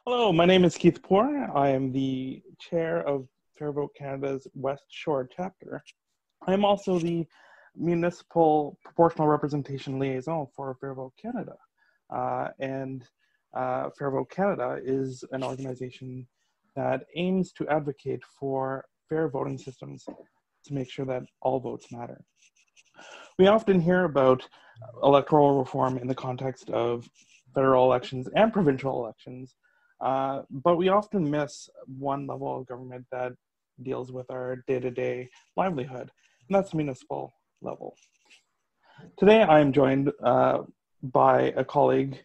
Hello, my name is Keith Poore. I am the chair of Vote Canada's West Shore chapter. I am also the municipal proportional representation liaison for Vote Canada. Vote Canada is an organization that aims to advocate for fair voting systems to make sure that all votes matter. We often hear about electoral reform in the context of federal elections and provincial elections, but we often miss one level of government that deals with our day-to-day livelihood, and that's the municipal level. Today, I am joined by a colleague,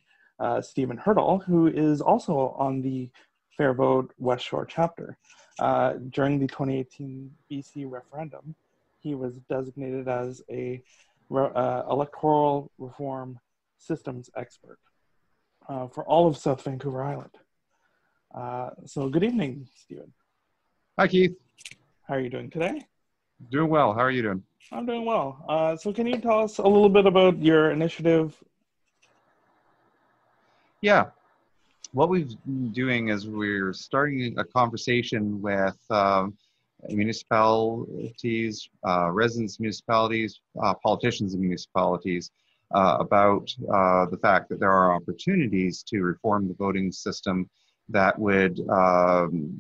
Stephen Hurdle, who is also on the Fair Vote Westshore chapter. During the 2018 BC referendum, he was designated as a electoral reform systems expert for all of South Vancouver Island. So good evening, Stephen. Hi, Keith. How are you doing today? Doing well. How are you doing? I'm doing well. So can you tell us a little bit about your initiative? Yeah. What we've been doing is we're starting a conversation with municipalities, residents, municipalities, politicians in municipalities about the fact that there are opportunities to reform the voting system that would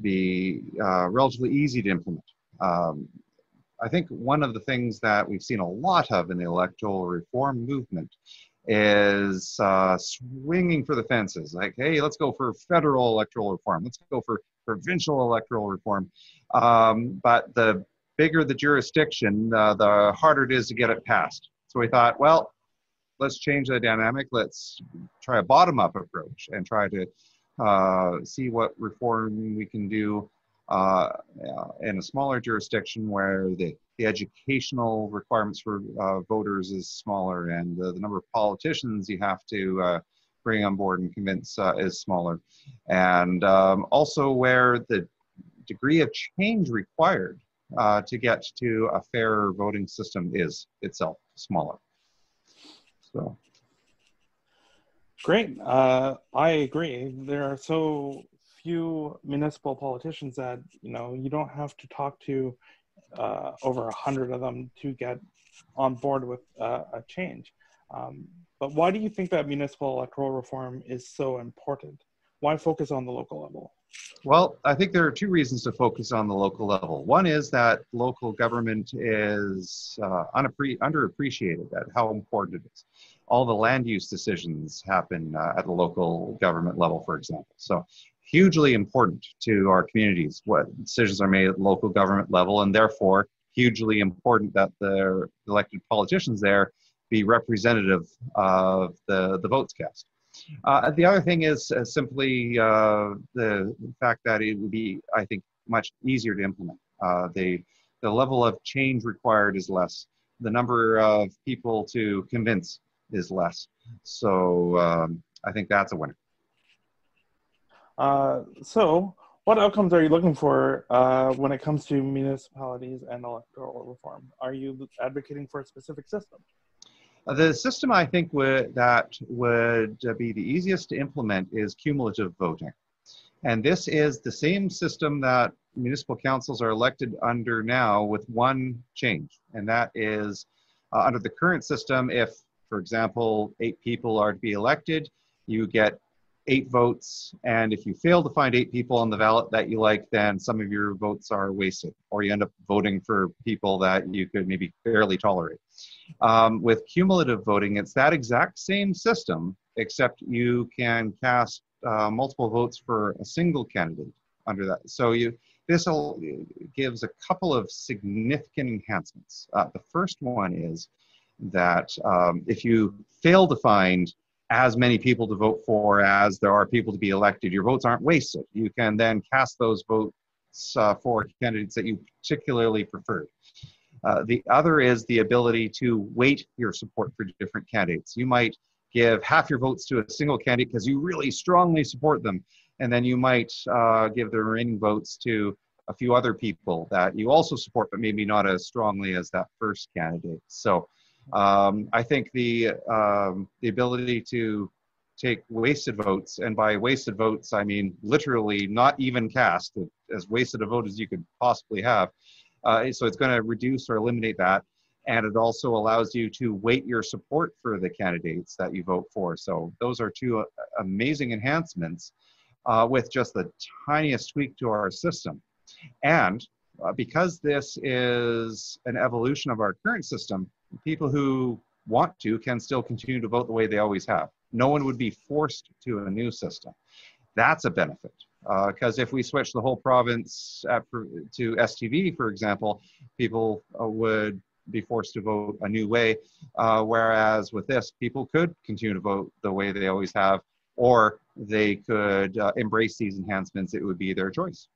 be relatively easy to implement. I think one of the things that we've seen a lot of in the electoral reform movement is swinging for the fences. Like, hey, let's go for federal electoral reform. Let's go for provincial electoral reform. But the bigger the jurisdiction, the harder it is to get it passed. So we thought, well, let's change the dynamic. Let's try a bottom-up approach and try to see what reform we can do in a smaller jurisdiction where the educational requirements for voters is smaller and the number of politicians you have to bring on board and convince is smaller. And also where the degree of change required to get to a fairer voting system is itself smaller. So. Great. I agree. There are so few municipal politicians that, you don't have to talk to over 100 of them to get on board with a change. But why do you think that municipal electoral reform is so important? Why focus on the local level? Well, I think there are two reasons to focus on the local level. One is that local government is underappreciated at how important it is. All the land use decisions happen at the local government level, for example. So hugely important to our communities what decisions are made at the local government level, and therefore hugely important that the elected politicians there be representative of the votes cast. The other thing is simply the fact that it would be, I think, much easier to implement. The level of change required is less. The number of people to convince is less. So I think that's a winner. So what outcomes are you looking for when it comes to municipalities and electoral reform? Are you advocating for a specific system? The system I think that would be the easiest to implement is cumulative voting. And this is the same system that municipal councils are elected under now with one change. And that is under the current system, if, for example, 8 people are to be elected, you get 8 votes. And if you fail to find 8 people on the ballot that you like, then some of your votes are wasted, or you end up voting for people that you could maybe barely tolerate. With cumulative voting, it's that exact same system, except you can cast multiple votes for a single candidate under that. So this gives a couple of significant enhancements. The first one is that if you fail to find as many people to vote for as there are people to be elected, your votes aren't wasted. You can then cast those votes for candidates that you particularly preferred. The other is the ability to weight your support for different candidates. You might give half your votes to a single candidate because you really strongly support them, and then you might give the remaining votes to a few other people that you also support, but maybe not as strongly as that first candidate. So I think the ability to take wasted votes, and by wasted votes, I mean literally not even cast, as wasted a vote as you could possibly have. So it's going to reduce or eliminate that. And it also allows you to weight your support for the candidates that you vote for. So those are two amazing enhancements with just the tiniest tweak to our system. And because this is an evolution of our current system, people who want to can still continue to vote the way they always have. No one would be forced to a new system. That's a benefit. Because if we switch the whole province to STV, for example, people would be forced to vote a new way. Whereas with this, people could continue to vote the way they always have, or they could embrace these enhancements. It would be their choice.